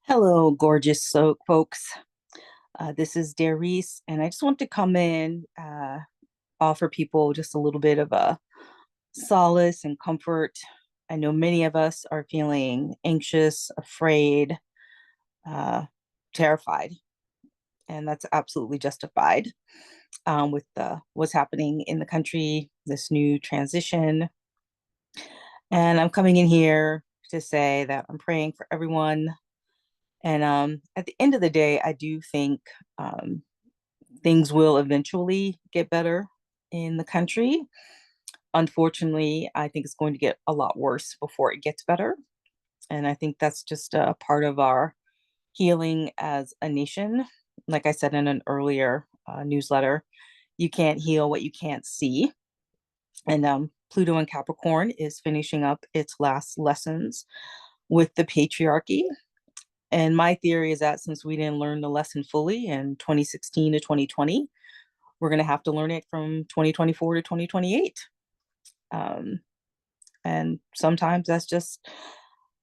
Hello, gorgeous folks. This is Darice, and I just want to come in, offer people just a little bit of a solace and comfort. I know many of us are feeling anxious, afraid, uh, terrified, and that's absolutely justified with what's happening in the country, this new transition. And I'm coming in here to say that I'm praying for everyone. And at the end of the day, I do think um, things will eventually get better in the country. Unfortunately, I think it's going to get a lot worse before it gets better. And I think that's just a part of our healing as a nation. Like I said in an earlier newsletter, you can't heal what you can't see. And Pluto and Capricorn is finishing up its last lessons with the patriarchy. And my theory is that since we didn't learn the lesson fully in 2016 to 2020, we're going to have to learn it from 2024 to 2028. Um, and sometimes that's just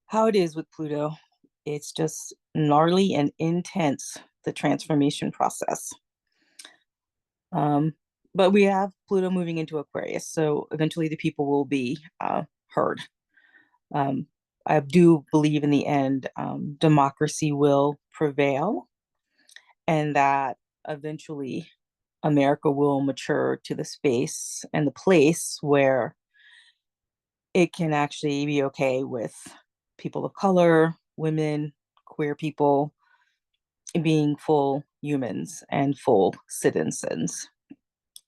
how it is with Pluto. It's just gnarly and intense, the transformation process. Um, but we have Pluto moving into Aquarius, so eventually the people will be heard. Um, I do believe in the end, democracy will prevail, and that eventually America will mature to the space and the place where it can actually be okay with people of color, women, queer people being full humans and full citizens.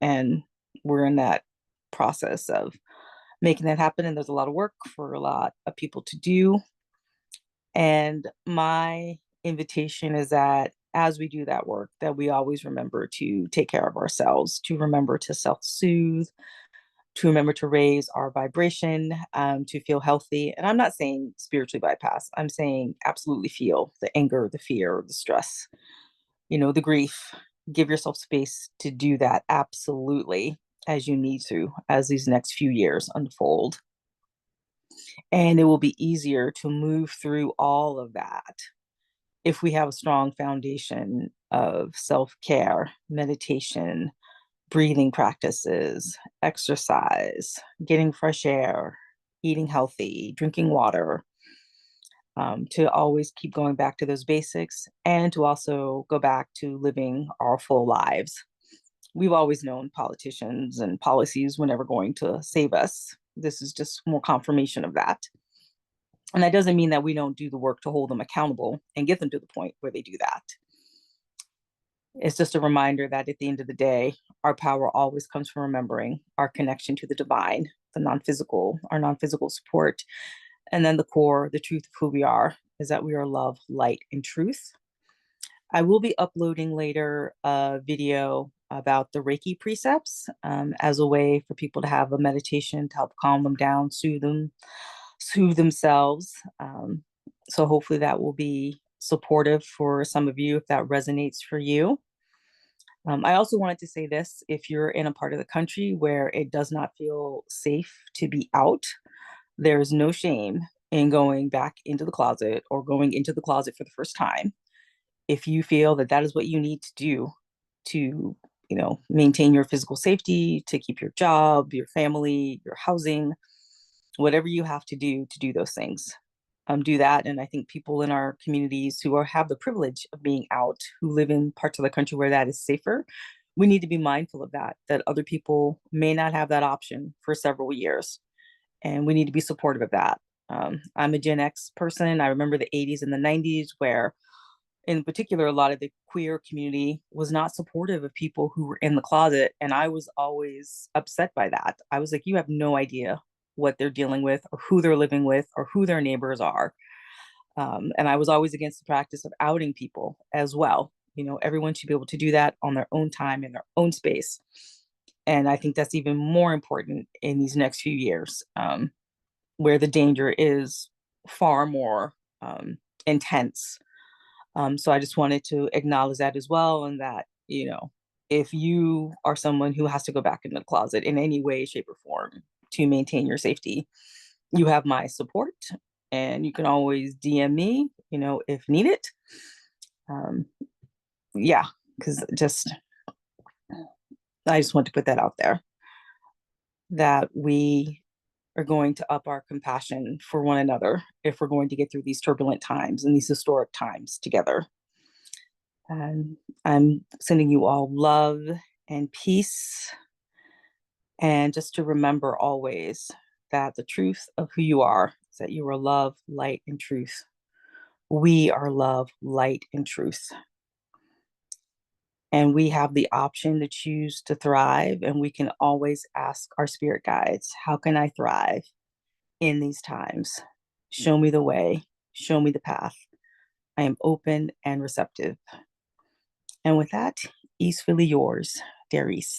And we're in that process of making that happen. And there's a lot of work for a lot of people to do. And my invitation is that as we do that work, that we always remember to take care of ourselves, to remember to self-soothe, to remember to raise our vibration, to feel healthy. And I'm not saying spiritually bypass, I'm saying absolutely feel the anger, the fear, the stress, the grief. Give yourself space to do that absolutely as you need to, as these next few years unfold. And it will be easier to move through all of that if we have a strong foundation of self care, meditation, breathing practices, exercise, getting fresh air, eating healthy, drinking water, to always keep going back to those basics and to also go back to living our full lives. We've always known politicians and policies were never going to save us. This is just more confirmation of that. And that doesn't mean that we don't do the work to hold them accountable and get them to the point where they do that. It's just a reminder that at the end of the day, our power always comes from remembering our connection to the divine, the non-physical, our non-physical support. And then the core, the truth of who we are is that we are love, light, and truth. I will be uploading later a video about the Reiki precepts as a way for people to have a meditation to help calm them down, soothe themselves. So hopefully that will be supportive for some of you if that resonates for you. I also wanted to say this: if you're in a part of the country where it does not feel safe to be out, there is no shame in going back into the closet or going into the closet for the first time. If you feel that that is what you need to do to, maintain your physical safety, to keep your job, your family, your housing, whatever you have to do those things. Do that. And I think people in our communities who have the privilege of being out, who live in parts of the country where that is safer, we need to be mindful of that, that other people may not have that option for several years. And we need to be supportive of that. I'm a Gen X person. I remember the 80s and the 90s where, in particular, a lot of the queer community was not supportive of people who were in the closet. And I was always upset by that. I was like, you have no idea what they're dealing with or who they're living with or who their neighbors are. And I was always against the practice of outing people as well. Everyone should be able to do that on their own time in their own space. And I think that's even more important in these next few years, where the danger is far more intense. So I just wanted to acknowledge that as well. And that, if you are someone who has to go back in the closet in any way, shape, or form to maintain your safety, you have my support and you can always DM me, if needed. Um, yeah, because I just want to put that out there that we are going to up our compassion for one another if we're going to get through these turbulent times and these historic times together. And I'm sending you all love and peace. And just to remember always that the truth of who you are is that you are love, light, and truth. We are love, light, and truth. And we have the option to choose to thrive. And we can always ask our spirit guides, how can I thrive in these times? Show me the way, show me the path. I am open and receptive. And with that, easefully yours, Darice.